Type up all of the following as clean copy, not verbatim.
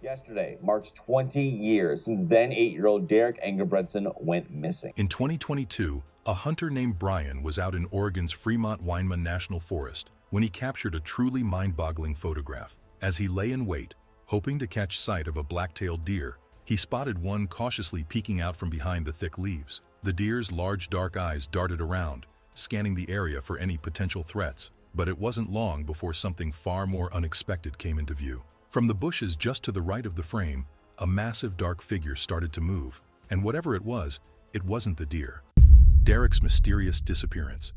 Yesterday marks 20 years since then 8-year-old Derrick Engebretson went missing. In 2022, a hunter named Brian was out in Oregon's Fremont-Winema National Forest when he captured a truly mind-boggling photograph. As he lay in wait, hoping to catch sight of a black-tailed deer, he spotted one cautiously peeking out from behind the thick leaves. The deer's large dark eyes darted around, scanning the area for any potential threats. But it wasn't long before something far more unexpected came into view. From the bushes just to the right of the frame, a massive dark figure started to move, and whatever it wasn't the deer. Derrick's mysterious disappearance.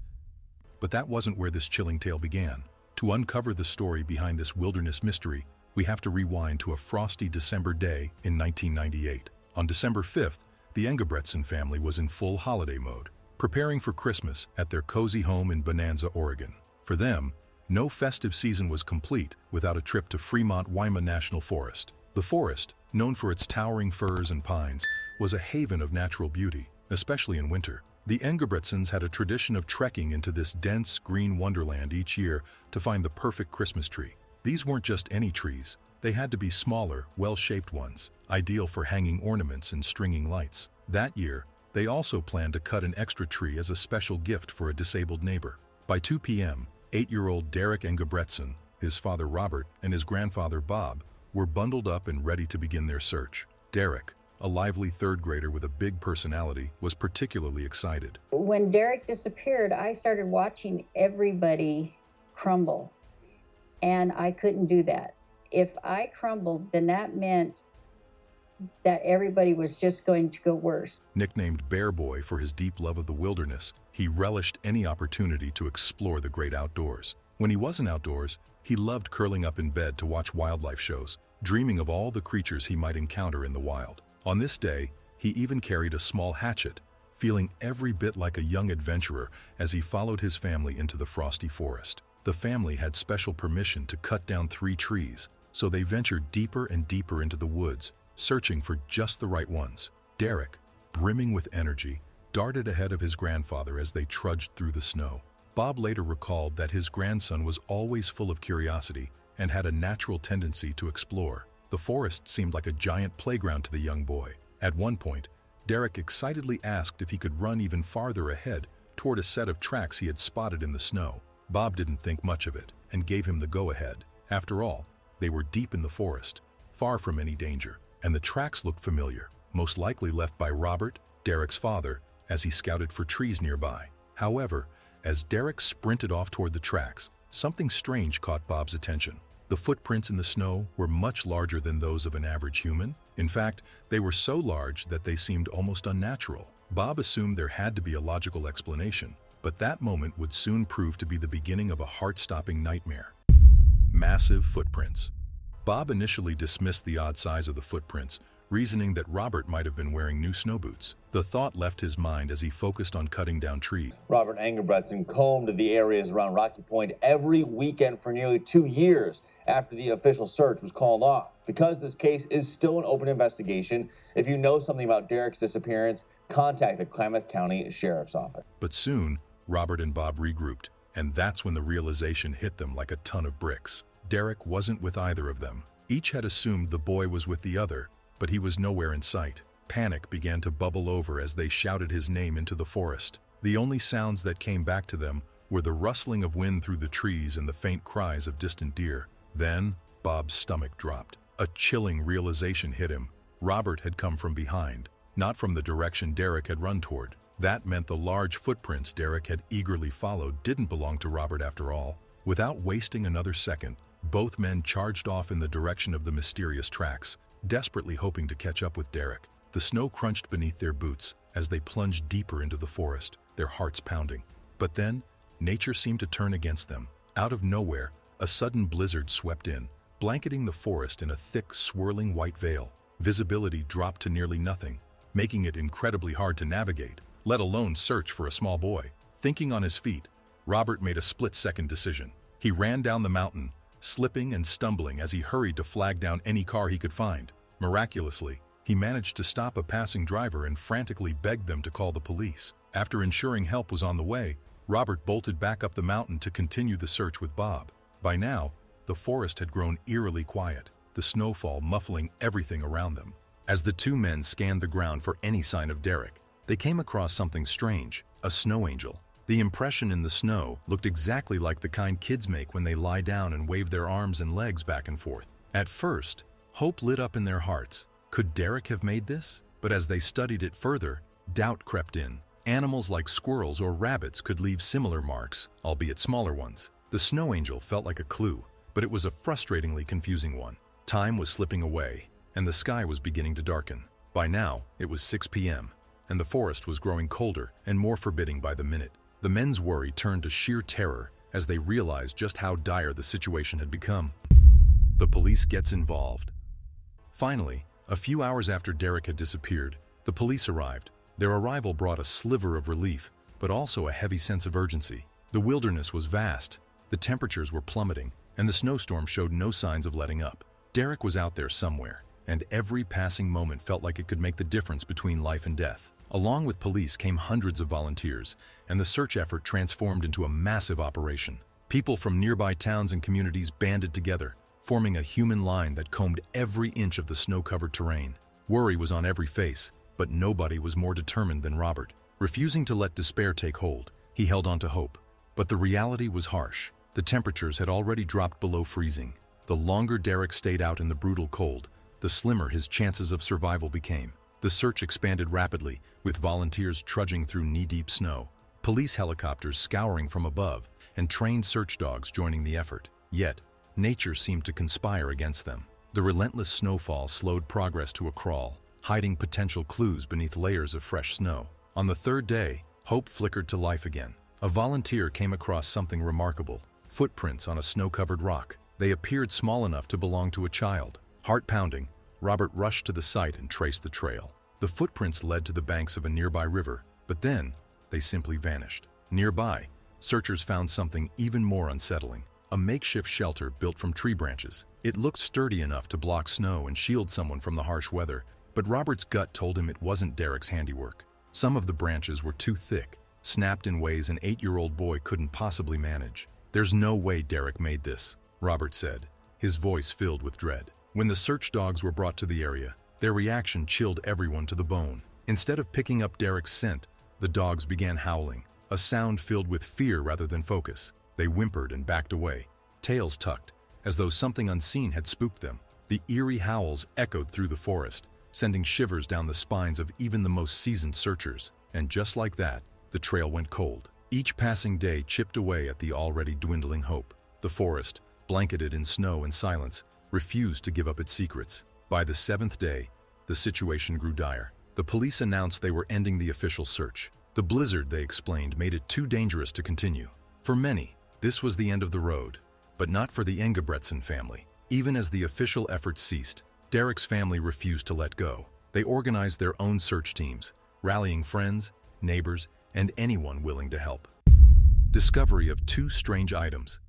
But that wasn't where this chilling tale began. To uncover the story behind this wilderness mystery, we have to rewind to a frosty December day in 1998. On December 5th, the Engebretson family was in full holiday mode, preparing for Christmas at their cozy home in Bonanza, Oregon. For them, no festive season was complete without a trip to Fremont-Winema National Forest. The forest, known for its towering firs and pines, was a haven of natural beauty, especially in winter. The Engebretsons had a tradition of trekking into this dense green wonderland each year to find the perfect Christmas tree. These weren't just any trees. They had to be smaller, well-shaped ones, ideal for hanging ornaments and stringing lights. That year, they also planned to cut an extra tree as a special gift for a disabled neighbor. By 2 p.m., 8-year-old Derrick Engebretson, his father Robert, and his grandfather Bob were bundled up and ready to begin their search. Derrick, a lively third grader with a big personality, was particularly excited. When Derrick disappeared, I started watching everybody crumble, and I couldn't do that. If I crumbled, then that meant that everybody was just going to go worse. Nicknamed Bear Boy for his deep love of the wilderness, he relished any opportunity to explore the great outdoors. When he wasn't outdoors, he loved curling up in bed to watch wildlife shows, dreaming of all the creatures he might encounter in the wild. On this day, he even carried a small hatchet, feeling every bit like a young adventurer as he followed his family into the frosty forest. The family had special permission to cut down 3 trees, so they ventured deeper and deeper into the woods, searching for just the right ones. Derrick, brimming with energy, darted ahead of his grandfather as they trudged through the snow. Bob later recalled that his grandson was always full of curiosity and had a natural tendency to explore. The forest seemed like a giant playground to the young boy. At one point, Derrick excitedly asked if he could run even farther ahead toward a set of tracks he had spotted in the snow. Bob didn't think much of it and gave him the go-ahead. After all, they were deep in the forest, far from any danger, and the tracks looked familiar, most likely left by Robert, Derrick's father, as he scouted for trees nearby. However, as Derrick sprinted off toward the tracks, something strange caught Bob's attention. The footprints in the snow were much larger than those of an average human. In fact, they were so large that they seemed almost unnatural. Bob assumed there had to be a logical explanation, but that moment would soon prove to be the beginning of a heart-stopping nightmare. Massive footprints. Bob initially dismissed the odd size of the footprints, reasoning that Robert might have been wearing new snow boots. The thought left his mind as he focused on cutting down trees. Robert Engebretson combed the areas around Rocky Point every weekend for nearly 2 years after the official search was called off. Because this case is still an open investigation, if you know something about Derrick's disappearance, contact the Klamath County Sheriff's Office. But soon, Robert and Bob regrouped, and that's when the realization hit them like a ton of bricks. Derrick wasn't with either of them. Each had assumed the boy was with the other, but he was nowhere in sight. Panic began to bubble over as they shouted his name into the forest. The only sounds that came back to them were the rustling of wind through the trees and the faint cries of distant deer. Then, Bob's stomach dropped. A chilling realization hit him. Robert had come from behind, not from the direction Derrick had run toward. That meant the large footprints Derrick had eagerly followed didn't belong to Robert after all. Without wasting another second, both men charged off in the direction of the mysterious tracks, desperately hoping to catch up with Derrick. The snow crunched beneath their boots as they plunged deeper into the forest, their hearts pounding. But then, nature seemed to turn against them. Out of nowhere, a sudden blizzard swept in, blanketing the forest in a thick, swirling white veil. Visibility dropped to nearly nothing, making it incredibly hard to navigate, let alone search for a small boy. Thinking on his feet, Robert made a split-second decision. He ran down the mountain, slipping and stumbling as he hurried to flag down any car he could find. Miraculously, he managed to stop a passing driver and frantically begged them to call the police. After ensuring help was on the way, Robert bolted back up the mountain to continue the search with Bob. By now, the forest had grown eerily quiet. the snowfall muffling everything around them. As the two men scanned the ground for any sign of Derrick, they came across something strange, a snow angel. The impression in the snow looked exactly like the kind kids make when they lie down and wave their arms and legs back and forth. At first, hope lit up in their hearts. Could Derrick have made this? But as they studied it further, doubt crept in. Animals like squirrels or rabbits could leave similar marks, albeit smaller ones. The snow angel felt like a clue, but it was a frustratingly confusing one. Time was slipping away, and the sky was beginning to darken. By now, it was 6 p.m., and the forest was growing colder and more forbidding by the minute. The men's worry turned to sheer terror as they realized just how dire the situation had become. The police gets involved. Finally, a few hours after Derrick had disappeared, the police arrived. Their arrival brought a sliver of relief, but also a heavy sense of urgency. The wilderness was vast, the temperatures were plummeting, and the snowstorm showed no signs of letting up. Derrick was out there somewhere, and every passing moment felt like it could make the difference between life and death. Along with police came hundreds of volunteers, and the search effort transformed into a massive operation. People from nearby towns and communities banded together, forming a human line that combed every inch of the snow-covered terrain. Worry was on every face, but nobody was more determined than Robert. Refusing to let despair take hold, he held on to hope. But the reality was harsh. The temperatures had already dropped below freezing. The longer Derrick stayed out in the brutal cold, the slimmer his chances of survival became. The search expanded rapidly, with volunteers trudging through knee-deep snow, police helicopters scouring from above, and trained search dogs joining the effort. Yet, nature seemed to conspire against them. The relentless snowfall slowed progress to a crawl, hiding potential clues beneath layers of fresh snow. On the third day, hope flickered to life again. A volunteer came across something remarkable: footprints on a snow-covered rock. They appeared small enough to belong to a child. Heart pounding, Robert rushed to the site and traced the trail. The footprints led to the banks of a nearby river, but then they simply vanished. Nearby, searchers found something even more unsettling: a makeshift shelter built from tree branches. It looked sturdy enough to block snow and shield someone from the harsh weather, but Robert's gut told him it wasn't Derrick's handiwork. Some of the branches were too thick, snapped in ways an 8-year-old boy couldn't possibly manage. "There's no way Derrick made this," Robert said, his voice filled with dread. When the search dogs were brought to the area, their reaction chilled everyone to the bone. Instead of picking up Derrick's scent, the dogs began howling, a sound filled with fear rather than focus. They whimpered and backed away, tails tucked, as though something unseen had spooked them. The eerie howls echoed through the forest, sending shivers down the spines of even the most seasoned searchers. And just like that, the trail went cold. Each passing day chipped away at the already dwindling hope. The forest, blanketed in snow and silence, refused to give up its secrets. By the 7th day, the situation grew dire. The police announced they were ending the official search. The blizzard, they explained, made it too dangerous to continue. For many, this was the end of the road, but not for the Engebretson family. Even as the official efforts ceased, Derrick's family refused to let go. They organized their own search teams, rallying friends, neighbors, and anyone willing to help. Discovery of 2 strange items.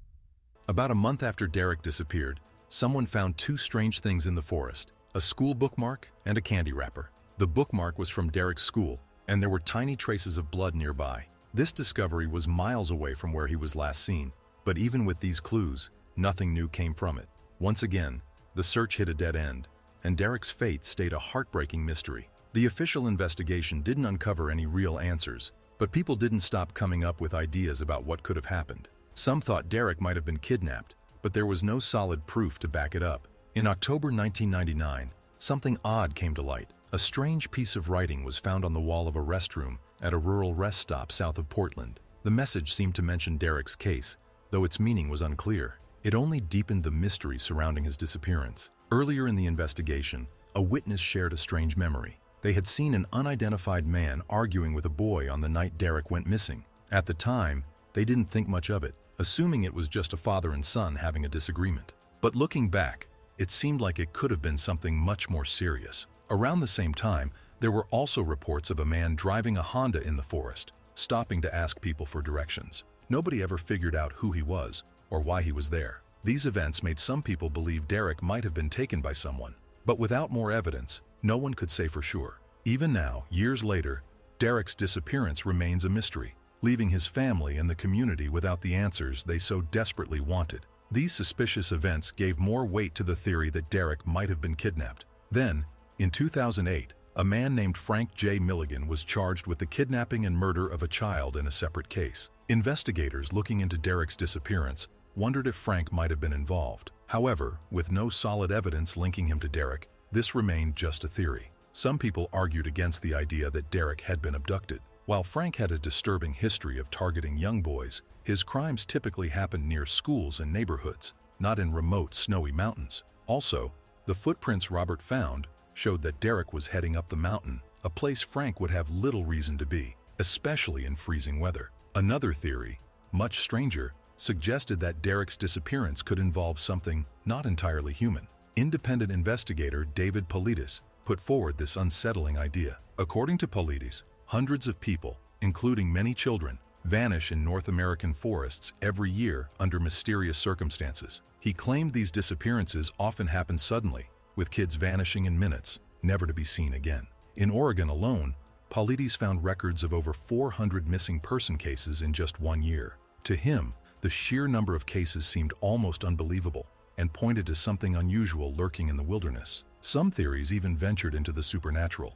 About a month after Derrick disappeared, someone found 2 strange things in the forest: a school bookmark and a candy wrapper. The bookmark was from Derrick's school, and there were tiny traces of blood nearby. This discovery was miles away from where he was last seen, but even with these clues, nothing new came from it. Once again, the search hit a dead end, and Derrick's fate stayed a heartbreaking mystery. The official investigation didn't uncover any real answers, but people didn't stop coming up with ideas about what could have happened. Some thought Derrick might have been kidnapped, but there was no solid proof to back it up. In October 1999, something odd came to light. A strange piece of writing was found on the wall of a restroom at a rural rest stop south of Portland. The message seemed to mention Derrick's case, though its meaning was unclear. It only deepened the mystery surrounding his disappearance. Earlier in the investigation, a witness shared a strange memory. They had seen an unidentified man arguing with a boy on the night Derrick went missing. At the time, they didn't think much of it, assuming it was just a father and son having a disagreement. But looking back, it seemed like it could have been something much more serious. Around the same time, there were also reports of a man driving a Honda in the forest, stopping to ask people for directions. Nobody ever figured out who he was or why he was there. These events made some people believe Derrick might have been taken by someone. But without more evidence, no one could say for sure. Even now, years later, Derrick's disappearance remains a mystery, leaving his family and the community without the answers they so desperately wanted. These suspicious events gave more weight to the theory that Derrick might have been kidnapped. Then, in 2008, a man named Frank J. Milligan was charged with the kidnapping and murder of a child in a separate case. Investigators looking into Derrick's disappearance wondered if Frank might have been involved. However, with no solid evidence linking him to Derrick, this remained just a theory. Some people argued against the idea that Derrick had been abducted. While Frank had a disturbing history of targeting young boys, his crimes typically happened near schools and neighborhoods, not in remote, snowy mountains. Also, the footprints Robert found showed that Derrick was heading up the mountain, a place Frank would have little reason to be, especially in freezing weather. Another theory, much stranger, suggested that Derrick's disappearance could involve something not entirely human. Independent investigator David Paulides put forward this unsettling idea. According to Paulides, hundreds of people, including many children, vanish in North American forests every year under mysterious circumstances. He claimed these disappearances often happen suddenly, with kids vanishing in minutes, never to be seen again. In Oregon alone, Paulides found records of over 400 missing person cases in just 1 year. To him, the sheer number of cases seemed almost unbelievable and pointed to something unusual lurking in the wilderness. Some theories even ventured into the supernatural.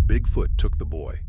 Bigfoot took the boy.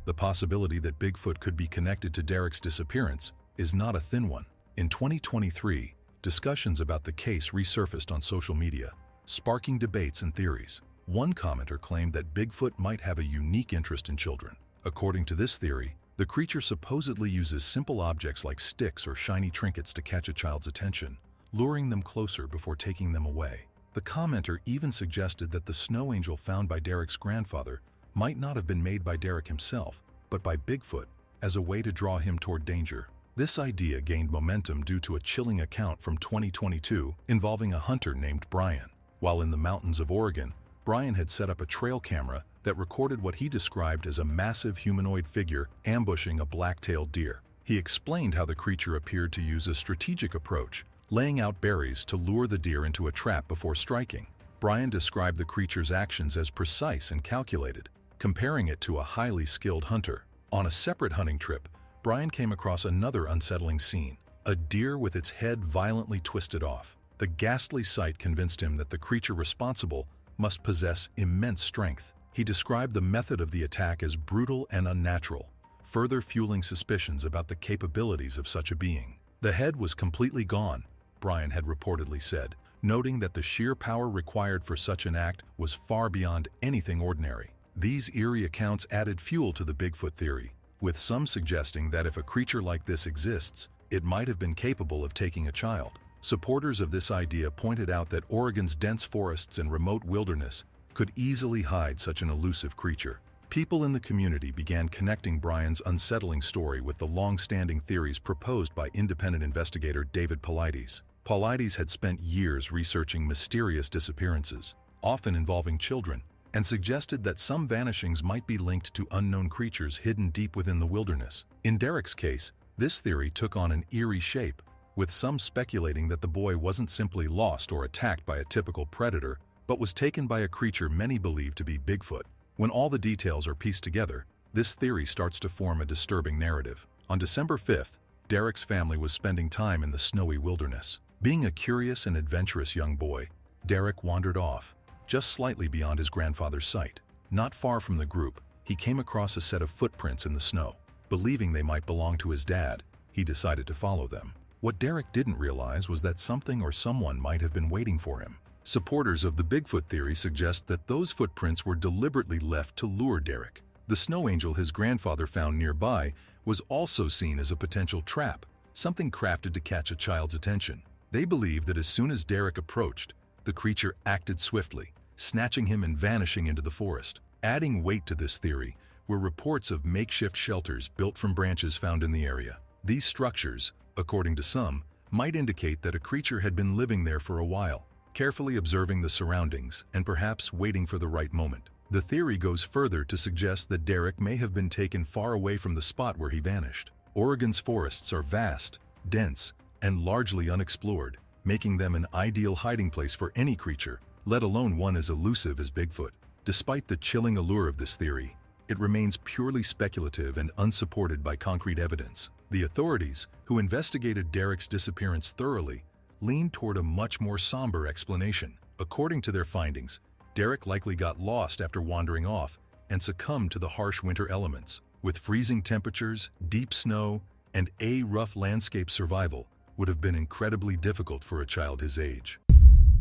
The possibility that Bigfoot could be connected to Derrick's disappearance is not a thin one. In 2023, discussions about the case resurfaced on social media, sparking debates and theories. One commenter claimed that Bigfoot might have a unique interest in children. According to this theory, the creature supposedly uses simple objects like sticks or shiny trinkets to catch a child's attention, luring them closer before taking them away. The commenter even suggested that the snow angel found by Derrick's grandfather might not have been made by Derrick himself, but by Bigfoot, as a way to draw him toward danger. This idea gained momentum due to a chilling account from 2022 involving a hunter named Brian. While in the mountains of Oregon, Brian had set up a trail camera that recorded what he described as a massive humanoid figure ambushing a black-tailed deer. He explained how the creature appeared to use a strategic approach, laying out berries to lure the deer into a trap before striking. Brian described the creature's actions as precise and calculated, comparing it to a highly skilled hunter. On a separate hunting trip, Brian came across another unsettling scene, a deer with its head violently twisted off. The ghastly sight convinced him that the creature responsible must possess immense strength. He described the method of the attack as brutal and unnatural, further fueling suspicions about the capabilities of such a being. The head was completely gone, Brian had reportedly said, noting that the sheer power required for such an act was far beyond anything ordinary. These eerie accounts added fuel to the Bigfoot theory, with some suggesting that if a creature like this exists, it might have been capable of taking a child. Supporters of this idea pointed out that Oregon's dense forests and remote wilderness could easily hide such an elusive creature. People in the community began connecting Brian's unsettling story with the long-standing theories proposed by independent investigator David Paulides. Paulides had spent years researching mysterious disappearances, often involving children, and suggested that some vanishings might be linked to unknown creatures hidden deep within the wilderness. In Derrick's case, this theory took on an eerie shape, with some speculating that the boy wasn't simply lost or attacked by a typical predator, but was taken by a creature many believe to be Bigfoot. When all the details are pieced together, this theory starts to form a disturbing narrative. On December 5th, Derrick's family was spending time in the snowy wilderness. Being a curious and adventurous young boy, Derrick wandered off, just slightly beyond his grandfather's sight. Not far from the group, he came across a set of footprints in the snow. Believing they might belong to his dad, he decided to follow them. What Derrick didn't realize was that something or someone might have been waiting for him. Supporters of the Bigfoot theory suggest that those footprints were deliberately left to lure Derrick. The snow angel his grandfather found nearby was also seen as a potential trap, something crafted to catch a child's attention. They believe that as soon as Derrick approached, the creature acted swiftly, snatching him and vanishing into the forest. Adding weight to this theory were reports of makeshift shelters built from branches found in the area. These structures, according to some, might indicate that a creature had been living there for a while, carefully observing the surroundings and perhaps waiting for the right moment. The theory goes further to suggest that Derrick may have been taken far away from the spot where he vanished. Oregon's forests are vast, dense, and largely unexplored, making them an ideal hiding place for any creature, let alone one as elusive as Bigfoot. Despite the chilling allure of this theory, it remains purely speculative and unsupported by concrete evidence. The authorities, who investigated Derrick's disappearance thoroughly, leaned toward a much more somber explanation. According to their findings, Derrick likely got lost after wandering off and succumbed to the harsh winter elements. With freezing temperatures, deep snow, and a rough landscape, survival would have been incredibly difficult for a child his age.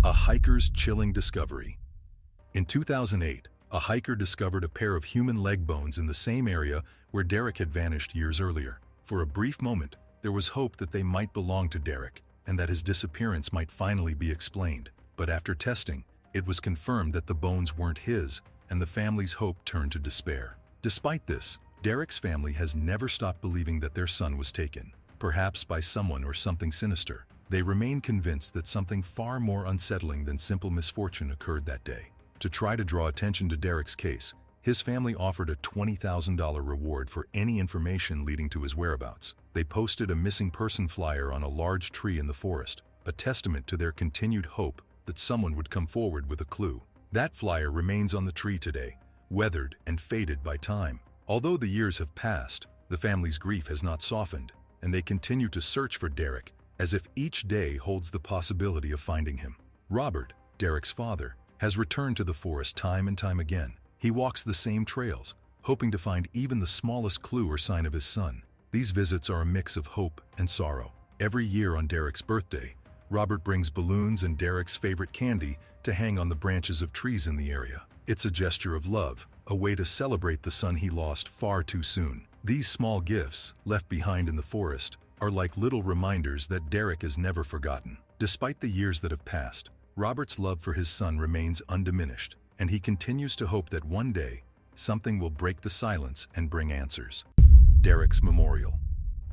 A hiker's chilling discovery. In 2008, a hiker discovered a pair of human leg bones in the same area where Derrick had vanished years earlier. For a brief moment, there was hope that they might belong to Derrick and that his disappearance might finally be explained. But after testing, it was confirmed that the bones weren't his, and the family's hope turned to despair. Despite this, Derrick's family has never stopped believing that their son was taken, perhaps by someone or something sinister. They remain convinced that something far more unsettling than simple misfortune occurred that day. To try to draw attention to Derrick's case, his family offered a $20,000 reward for any information leading to his whereabouts. They posted a missing person flyer on a large tree in the forest, a testament to their continued hope that someone would come forward with a clue. That flyer remains on the tree today, weathered and faded by time. Although the years have passed, the family's grief has not softened, and they continue to search for Derrick as if each day holds the possibility of finding him. Robert, Derrick's father, has returned to the forest time and time again. He walks the same trails, hoping to find even the smallest clue or sign of his son. These visits are a mix of hope and sorrow. Every year on Derrick's birthday, Robert brings balloons and Derrick's favorite candy to hang on the branches of trees in the area. It's a gesture of love, a way to celebrate the son he lost far too soon. These small gifts, left behind in the forest, are like little reminders that Derrick is never forgotten. Despite the years that have passed, Robert's love for his son remains undiminished, and he continues to hope that one day, something will break the silence and bring answers. Derrick's memorial.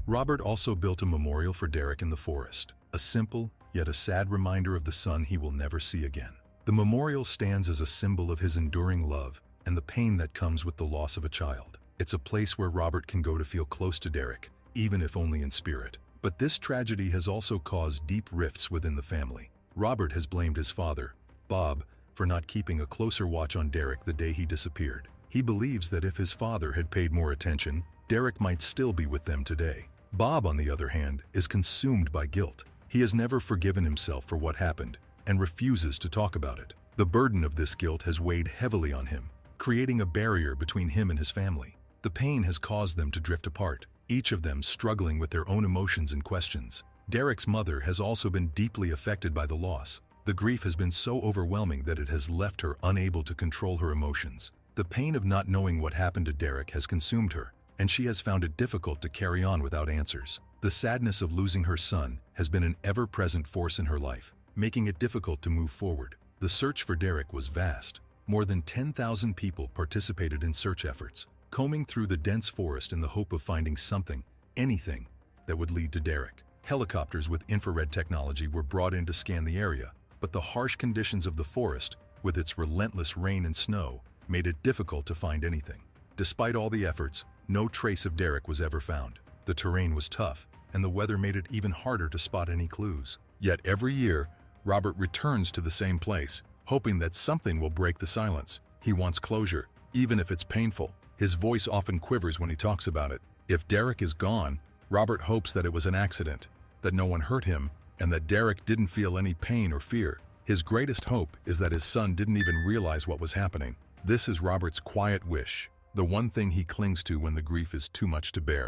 Robert also built a memorial for Derrick in the forest, a simple, yet a sad reminder of the son he will never see again. The memorial stands as a symbol of his enduring love and the pain that comes with the loss of a child. It's a place where Robert can go to feel close to Derrick, even if only in spirit. But this tragedy has also caused deep rifts within the family. Robert has blamed his father, Bob, for not keeping a closer watch on Derrick the day he disappeared. He believes that if his father had paid more attention, Derrick might still be with them today. Bob, on the other hand, is consumed by guilt. He has never forgiven himself for what happened and refuses to talk about it. The burden of this guilt has weighed heavily on him, creating a barrier between him and his family. The pain has caused them to drift apart, each of them struggling with their own emotions and questions. Derrick's mother has also been deeply affected by the loss. The grief has been so overwhelming that it has left her unable to control her emotions. The pain of not knowing what happened to Derrick has consumed her, and she has found it difficult to carry on without answers. The sadness of losing her son has been an ever-present force in her life, making it difficult to move forward. The search for Derrick was vast. More than 10,000 people participated in search efforts, combing through the dense forest in the hope of finding something, anything, that would lead to Derrick. Helicopters with infrared technology were brought in to scan the area, but the harsh conditions of the forest, with its relentless rain and snow, made it difficult to find anything. Despite all the efforts, no trace of Derrick was ever found. The terrain was tough, and the weather made it even harder to spot any clues. Yet every year, Robert returns to the same place, hoping that something will break the silence. He wants closure, even if it's painful. His voice often quivers when he talks about it. If Derrick is gone, Robert hopes that it was an accident, that no one hurt him, and that Derrick didn't feel any pain or fear. His greatest hope is that his son didn't even realize what was happening. This is Robert's quiet wish, the one thing he clings to when the grief is too much to bear.